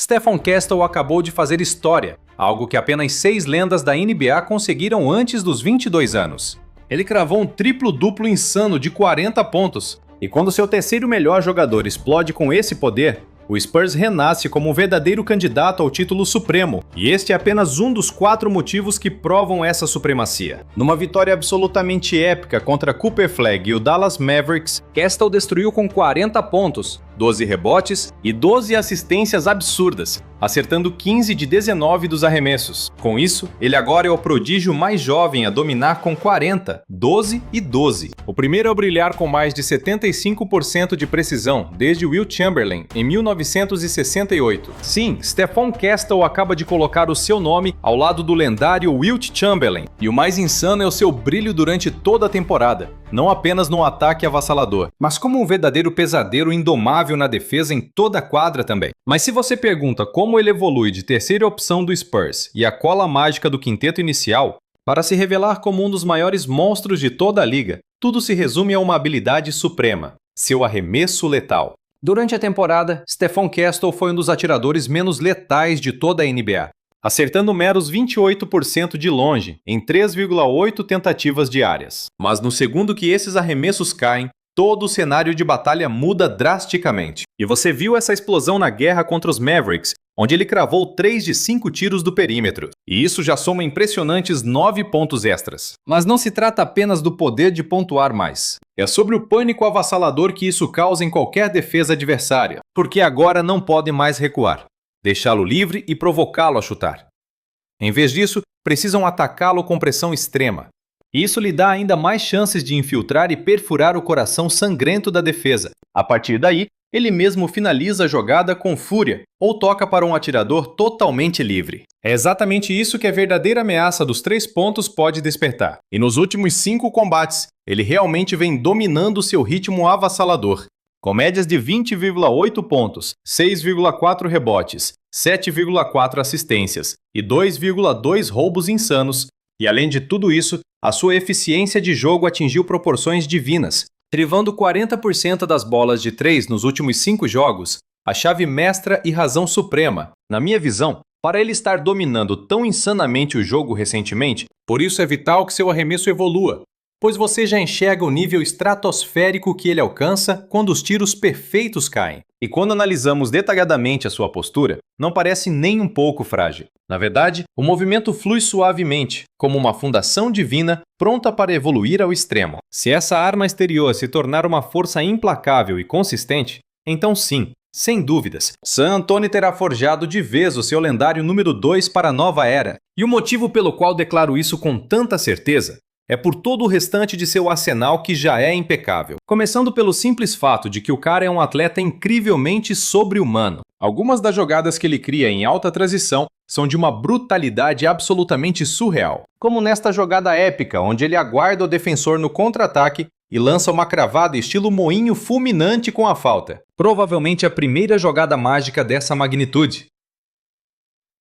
Stephon Castle acabou de fazer história, algo que apenas 6 lendas da NBA conseguiram antes dos 22 anos. Ele cravou um triplo-duplo insano de 40 pontos, e quando seu terceiro melhor jogador explode com esse poder, o Spurs renasce como um verdadeiro candidato ao título supremo, e este é apenas um dos 4 motivos que provam essa supremacia. Numa vitória absolutamente épica contra Cooper Flag e o Dallas Mavericks, Castle destruiu com 40 pontos, 12 rebotes e 12 assistências absurdas, acertando 15 de 19 dos arremessos. Com isso, ele agora é o prodígio mais jovem a dominar com 40, 12 e 12. O primeiro a brilhar com mais de 75% de precisão desde Wilt Chamberlain em 1968. Sim, Stephon Castle acaba de colocar o seu nome ao lado do lendário Wilt Chamberlain. E o mais insano é o seu brilho durante toda a temporada, não apenas no ataque avassalador, mas como um verdadeiro pesadelo indomável na defesa em toda a quadra também. Mas se você pergunta como ele evolui de terceira opção do Spurs e a cola mágica do quinteto inicial, para se revelar como um dos maiores monstros de toda a liga, tudo se resume a uma habilidade suprema, seu arremesso letal. Durante a temporada, Stephon Castle foi um dos atiradores menos letais de toda a NBA, acertando meros 28% de longe, em 3,8 tentativas diárias. Mas no segundo que esses arremessos caem, todo o cenário de batalha muda drasticamente. E você viu essa explosão na guerra contra os Mavericks, onde ele cravou 3 de 5 tiros do perímetro. E isso já soma impressionantes 9 pontos extras. Mas não se trata apenas do poder de pontuar mais. É sobre o pânico avassalador que isso causa em qualquer defesa adversária, porque agora não podem mais recuar, deixá-lo livre e provocá-lo a chutar. Em vez disso, precisam atacá-lo com pressão extrema. Isso lhe dá ainda mais chances de infiltrar e perfurar o coração sangrento da defesa. A partir daí, ele mesmo finaliza a jogada com fúria ou toca para um atirador totalmente livre. É exatamente isso que a verdadeira ameaça dos 3 pontos pode despertar. E nos últimos 5 combates, ele realmente vem dominando seu ritmo avassalador, com médias de 20,8 pontos, 6,4 rebotes, 7,4 assistências e 2,2 roubos insanos. E além de tudo isso, a sua eficiência de jogo atingiu proporções divinas, trivando 40% das bolas de 3 nos últimos 5 jogos, a chave mestra e razão suprema, na minha visão, para ele estar dominando tão insanamente o jogo recentemente. Por isso é vital que seu arremesso evolua, pois você já enxerga o nível estratosférico que ele alcança quando os tiros perfeitos caem. E quando analisamos detalhadamente a sua postura, não parece nem um pouco frágil. Na verdade, o movimento flui suavemente, como uma fundação divina pronta para evoluir ao extremo. Se essa arma exterior se tornar uma força implacável e consistente, então sim, sem dúvidas, San Antonio terá forjado de vez o seu lendário número 2 para a nova era. E o motivo pelo qual declaro isso com tanta certeza é por todo o restante de seu arsenal que já é impecável. Começando pelo simples fato de que o cara é um atleta incrivelmente sobre-humano. Algumas das jogadas que ele cria em alta transição são de uma brutalidade absolutamente surreal. Como nesta jogada épica, onde ele aguarda o defensor no contra-ataque e lança uma cravada estilo moinho fulminante com a falta. Provavelmente a primeira jogada mágica dessa magnitude.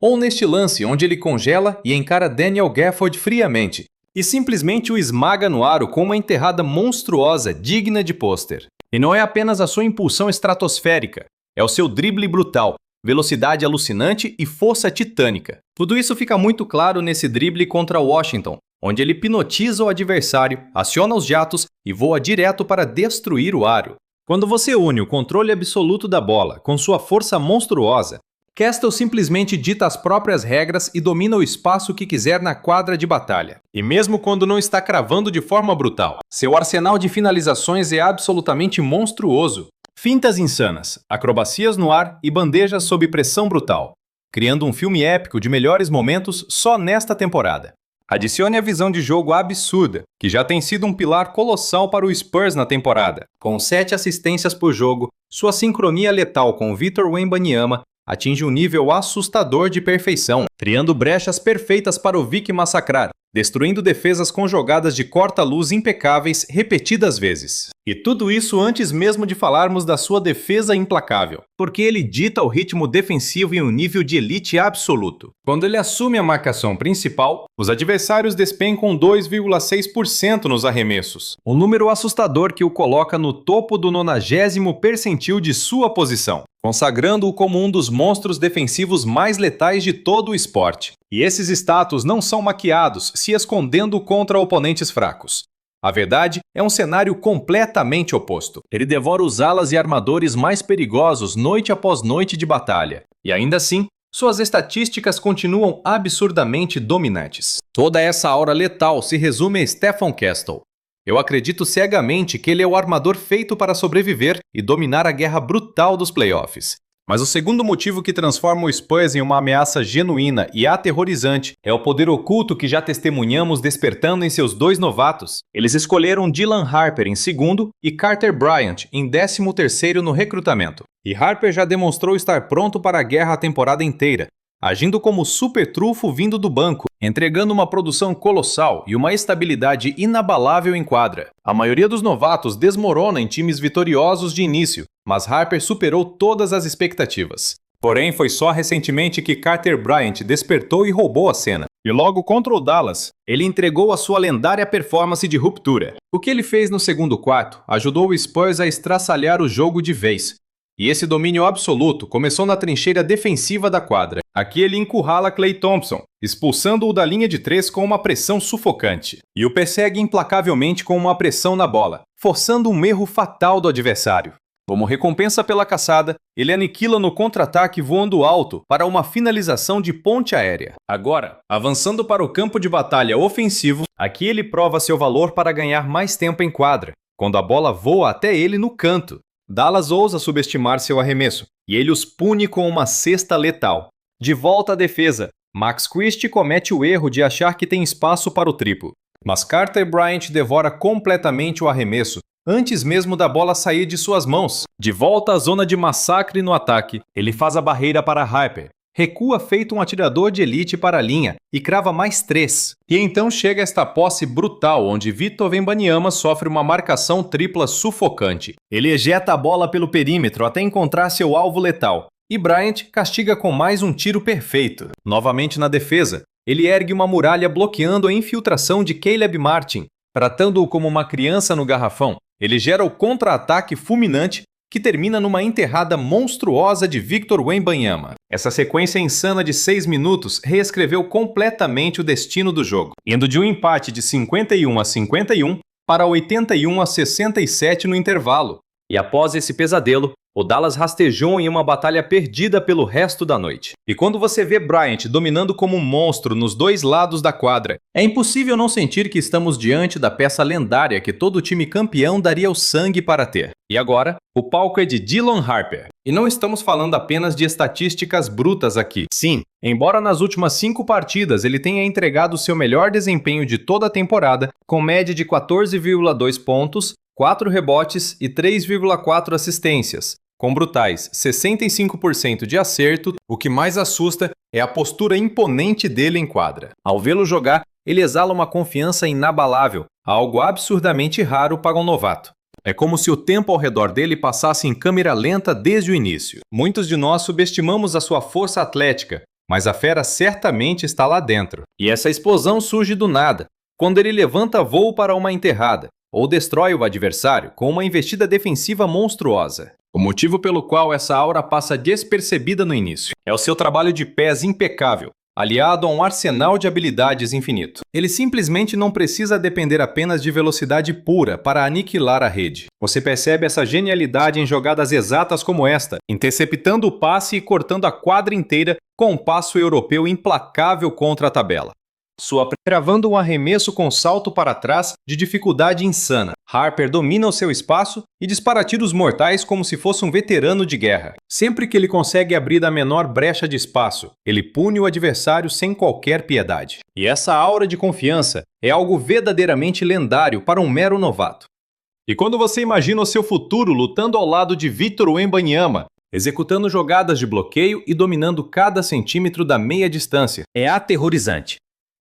Ou neste lance, onde ele congela e encara Daniel Gafford friamente, e simplesmente o esmaga no aro com uma enterrada monstruosa digna de pôster. E não é apenas a sua impulsão estratosférica, é o seu drible brutal, velocidade alucinante e força titânica. Tudo isso fica muito claro nesse drible contra Washington, onde ele hipnotiza o adversário, aciona os jatos e voa direto para destruir o aro. Quando você une o controle absoluto da bola com sua força monstruosa, Castle simplesmente dita as próprias regras e domina o espaço que quiser na quadra de batalha. E mesmo quando não está cravando de forma brutal, seu arsenal de finalizações é absolutamente monstruoso. Fintas insanas, acrobacias no ar e bandejas sob pressão brutal, criando um filme épico de melhores momentos só nesta temporada. Adicione a visão de jogo absurda, que já tem sido um pilar colossal para o Spurs na temporada. Com 7 assistências por jogo, sua sincronia letal com Victor Wembanyama atinge um nível assustador de perfeição, criando brechas perfeitas para o Vic massacrar, destruindo defesas com jogadas de corta-luz impecáveis repetidas vezes. E tudo isso antes mesmo de falarmos da sua defesa implacável, porque ele dita o ritmo defensivo em um nível de elite absoluto. Quando ele assume a marcação principal, os adversários despencam 2,6% nos arremessos, um número assustador que o coloca no topo do 90º percentil de sua posição. consagrando-o como um dos monstros defensivos mais letais de todo o esporte. E esses status não são maquiados, se escondendo contra oponentes fracos. A verdade é um cenário completamente oposto. Ele devora os alas e armadores mais perigosos noite após noite de batalha. E ainda assim, suas estatísticas continuam absurdamente dominantes. Toda essa aura letal se resume a Stefan Castle. Eu acredito cegamente que ele é o armador feito para sobreviver e dominar a guerra brutal dos playoffs. Mas o segundo motivo que transforma o Spurs em uma ameaça genuína e aterrorizante é o poder oculto que já testemunhamos despertando em seus dois novatos. Eles escolheram Dylan Harper em segundo e Carter Bryant em 13º no recrutamento. E Harper já demonstrou estar pronto para a guerra a temporada inteira, agindo como super trunfo vindo do banco, entregando uma produção colossal e uma estabilidade inabalável em quadra. A maioria dos novatos desmorona em times vitoriosos de início, mas Harper superou todas as expectativas. Porém, foi só recentemente que Carter Bryant despertou e roubou a cena. E logo contra o Dallas, ele entregou a sua lendária performance de ruptura. O que ele fez no segundo quarto ajudou o Spurs a estraçalhar o jogo de vez. E esse domínio absoluto começou na trincheira defensiva da quadra. Aqui ele encurrala Klay Thompson, expulsando-o da linha de 3 com uma pressão sufocante. E o persegue implacavelmente com uma pressão na bola, forçando um erro fatal do adversário. Como recompensa pela caçada, ele aniquila no contra-ataque voando alto para uma finalização de ponte aérea. Agora, avançando para o campo de batalha ofensivo, aqui ele prova seu valor para ganhar mais tempo em quadra, quando a bola voa até ele no canto. Dallas ousa subestimar seu arremesso, e ele os pune com uma cesta letal. De volta à defesa, Max Christie comete o erro de achar que tem espaço para o triplo. Mas Carter Bryant devora completamente o arremesso, antes mesmo da bola sair de suas mãos. De volta à zona de massacre no ataque, ele faz a barreira para Harper, recua feito um atirador de elite para a linha e crava mais 3. E então chega esta posse brutal onde Victor Wembanyama sofre uma marcação tripla sufocante. Ele ejeta a bola pelo perímetro até encontrar seu alvo letal. E Bryant castiga com mais um tiro perfeito. Novamente na defesa, ele ergue uma muralha bloqueando a infiltração de Caleb Martin. Tratando-o como uma criança no garrafão, ele gera o contra-ataque fulminante que termina numa enterrada monstruosa de Victor Wembanyama. Essa sequência insana de 6 minutos reescreveu completamente o destino do jogo, indo de um empate de 51-51 para 81-67 no intervalo. E após esse pesadelo, o Dallas rastejou em uma batalha perdida pelo resto da noite. E quando você vê Bryant dominando como um monstro nos dois lados da quadra, é impossível não sentir que estamos diante da peça lendária que todo time campeão daria o sangue para ter. E agora, o palco é de Dylan Harper. E não estamos falando apenas de estatísticas brutas aqui. Sim, embora nas últimas 5 partidas ele tenha entregado seu melhor desempenho de toda a temporada, com média de 14,2 pontos, 4 rebotes e 3,4 assistências. Com brutais 65% de acerto, o que mais assusta é a postura imponente dele em quadra. Ao vê-lo jogar, ele exala uma confiança inabalável, algo absurdamente raro para um novato. É como se o tempo ao redor dele passasse em câmera lenta desde o início. Muitos de nós subestimamos a sua força atlética, mas a fera certamente está lá dentro. E essa explosão surge do nada, quando ele levanta voo para uma enterrada, ou destrói o adversário com uma investida defensiva monstruosa. O motivo pelo qual essa aura passa despercebida no início é o seu trabalho de pés impecável, aliado a um arsenal de habilidades infinito. Ele simplesmente não precisa depender apenas de velocidade pura para aniquilar a rede. Você percebe essa genialidade em jogadas exatas como esta, interceptando o passe e cortando a quadra inteira com um passo europeu implacável contra a tabela. Travando um arremesso com salto para trás de dificuldade insana. Harper domina o seu espaço e dispara tiros mortais como se fosse um veterano de guerra. Sempre que ele consegue abrir a menor brecha de espaço, ele pune o adversário sem qualquer piedade. E essa aura de confiança é algo verdadeiramente lendário para um mero novato. E quando você imagina o seu futuro lutando ao lado de Victor Wembanyama, executando jogadas de bloqueio e dominando cada centímetro da meia distância, é aterrorizante.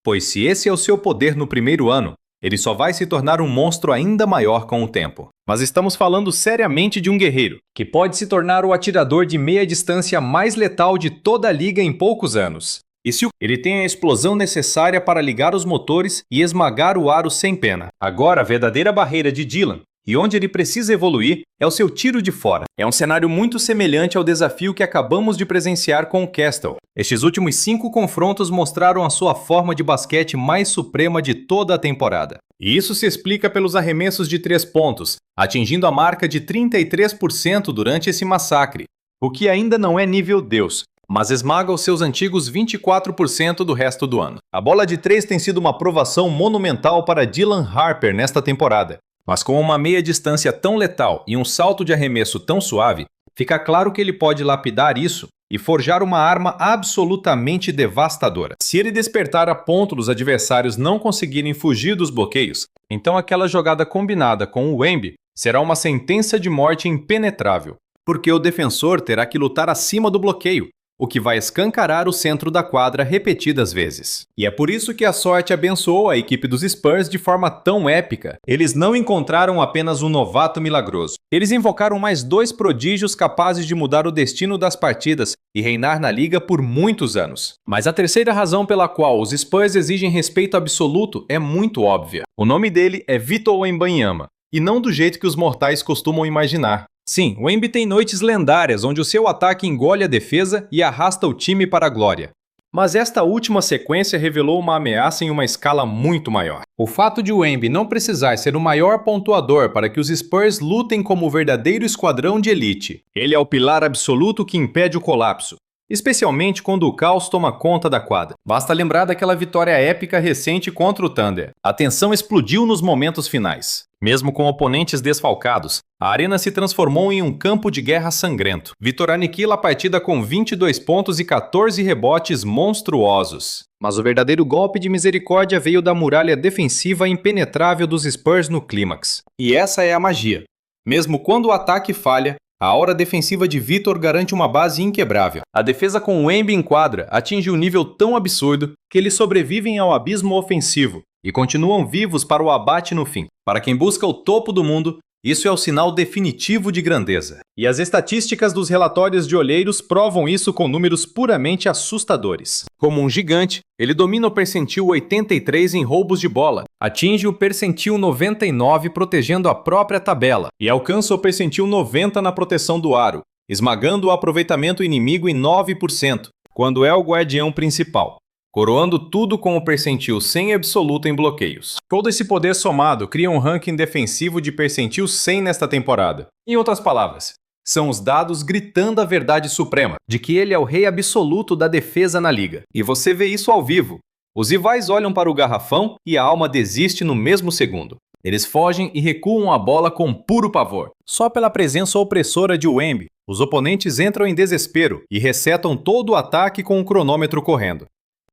Pois se esse é o seu poder no primeiro ano, ele só vai se tornar um monstro ainda maior com o tempo. Mas estamos falando seriamente de um guerreiro, que pode se tornar o atirador de meia distância mais letal de toda a liga em poucos anos. E se ele tem a explosão necessária para ligar os motores e esmagar o aro sem pena. Agora a verdadeira barreira de Dylan e onde ele precisa evoluir é o seu tiro de fora. É um cenário muito semelhante ao desafio que acabamos de presenciar com o Castle. Estes últimos 5 confrontos mostraram a sua forma de basquete mais suprema de toda a temporada. E isso se explica pelos arremessos de 3 pontos, atingindo a marca de 33% durante esse massacre, o que ainda não é nível Deus, mas esmaga os seus antigos 24% do resto do ano. A bola de 3 tem sido uma provação monumental para Dylan Harper nesta temporada, mas com uma meia distância tão letal e um salto de arremesso tão suave, fica claro que ele pode lapidar isso e forjar uma arma absolutamente devastadora. Se ele despertar a ponto dos adversários não conseguirem fugir dos bloqueios, então aquela jogada combinada com o Wemby será uma sentença de morte impenetrável, porque o defensor terá que lutar acima do bloqueio, o que vai escancarar o centro da quadra repetidas vezes. E é por isso que a sorte abençoou a equipe dos Spurs de forma tão épica. Eles não encontraram apenas um novato milagroso. Eles invocaram mais 2 prodígios capazes de mudar o destino das partidas e reinar na liga por muitos anos. Mas a terceira razão pela qual os Spurs exigem respeito absoluto é muito óbvia. O nome dele é Victor Wembanyama, e não do jeito que os mortais costumam imaginar. Sim, o Wemby tem noites lendárias onde o seu ataque engole a defesa e arrasta o time para a glória. Mas esta última sequência revelou uma ameaça em uma escala muito maior. O fato de o Wemby não precisar ser o maior pontuador para que os Spurs lutem como o verdadeiro esquadrão de elite. Ele é o pilar absoluto que impede o colapso, especialmente quando o caos toma conta da quadra. Basta lembrar daquela vitória épica recente contra o Thunder. A tensão explodiu nos momentos finais. Mesmo com oponentes desfalcados, a arena se transformou em um campo de guerra sangrento. Vitor aniquila a partida com 22 pontos e 14 rebotes monstruosos. Mas o verdadeiro golpe de misericórdia veio da muralha defensiva impenetrável dos Spurs no clímax. E essa é a magia. Mesmo quando o ataque falha, a aura defensiva de Victor garante uma base inquebrável. A defesa com o Wemby em quadra atinge um nível tão absurdo que eles sobrevivem ao abismo ofensivo e continuam vivos para o abate no fim. Para quem busca o topo do mundo, isso é o sinal definitivo de grandeza. E as estatísticas dos relatórios de olheiros provam isso com números puramente assustadores. Como um gigante, ele domina o percentil 83 em roubos de bola, atinge o percentil 99 protegendo a própria tabela e alcança o percentil 90 na proteção do aro, esmagando o aproveitamento inimigo em 9%, quando é o guardião principal, coroando tudo com o percentil 100 absoluto em bloqueios. Todo esse poder somado cria um ranking defensivo de percentil 100 nesta temporada. Em outras palavras, são os dados gritando a verdade suprema, de que ele é o rei absoluto da defesa na liga. E você vê isso ao vivo. Os rivais olham para o garrafão e a alma desiste no mesmo segundo. Eles fogem e recuam a bola com puro pavor. Só pela presença opressora de Wemby, os oponentes entram em desespero e resetam todo o ataque com o cronômetro correndo.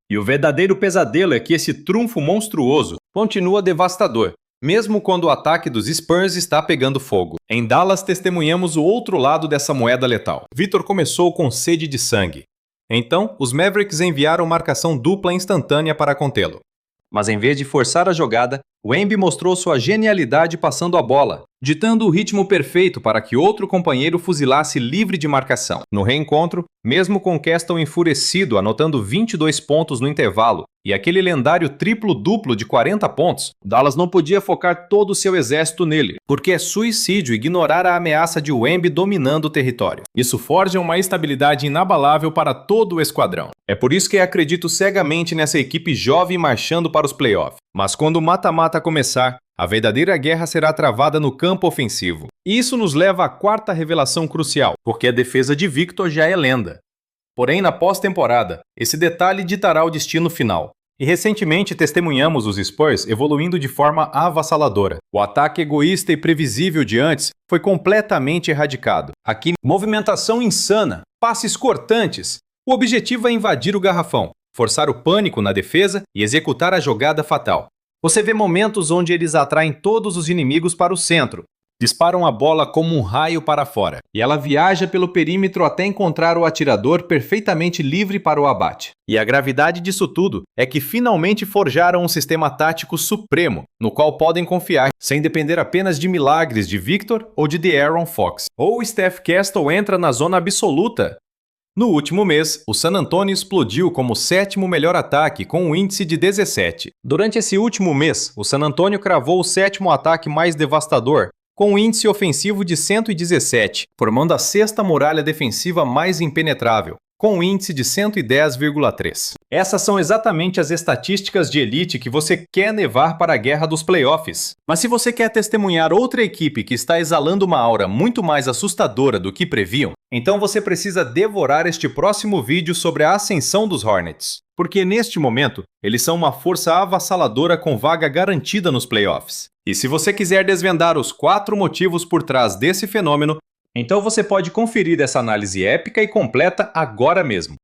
E o verdadeiro pesadelo é que esse trunfo monstruoso continua devastador, mesmo quando o ataque dos Spurs está pegando fogo. Em Dallas testemunhamos o outro lado dessa moeda letal. Victor começou com sede de sangue. Então, os Mavericks enviaram marcação dupla instantânea para contê-lo. Mas em vez de forçar a jogada, Wemby mostrou sua genialidade passando a bola, ditando o ritmo perfeito para que outro companheiro fuzilasse livre de marcação. No reencontro, mesmo com Castle enfurecido anotando 22 pontos no intervalo e aquele lendário triplo-duplo de 40 pontos, Dallas não podia focar todo o seu exército nele, porque é suicídio ignorar a ameaça de Wemby dominando o território. Isso forja uma estabilidade inabalável para todo o esquadrão. É por isso que acredito cegamente nessa equipe jovem marchando para os playoffs. Mas quando o mata-mata começar, a verdadeira guerra será travada no campo ofensivo. E isso nos leva à quarta revelação crucial, porque a defesa de Victor já é lenda. Porém, na pós-temporada, esse detalhe ditará o destino final. E recentemente testemunhamos os Spurs evoluindo de forma avassaladora. O ataque egoísta e previsível de antes foi completamente erradicado. Aqui, movimentação insana, passes cortantes. O objetivo é invadir o garrafão, forçar o pânico na defesa e executar a jogada fatal. Você vê momentos onde eles atraem todos os inimigos para o centro, disparam a bola como um raio para fora, e ela viaja pelo perímetro até encontrar o atirador perfeitamente livre para o abate. E a gravidade disso tudo é que finalmente forjaram um sistema tático supremo, no qual podem confiar, sem depender apenas de milagres de Victor ou de De'Aaron Fox. Ou Steph Castle entra na zona absoluta. No último mês, o San Antonio explodiu como o 7º melhor ataque, com um índice de 17. Durante esse último mês, o San Antonio cravou o 7º ataque mais devastador, com um índice ofensivo de 117, formando a sexta muralha defensiva mais impenetrável, com um índice de 110,3. Essas são exatamente as estatísticas de elite que você quer levar para a guerra dos playoffs. Mas se você quer testemunhar outra equipe que está exalando uma aura muito mais assustadora do que previam, então você precisa devorar este próximo vídeo sobre a ascensão dos Hornets. Porque neste momento, eles são uma força avassaladora com vaga garantida nos playoffs. E se você quiser desvendar os 4 motivos por trás desse fenômeno, então você pode conferir essa análise épica e completa agora mesmo.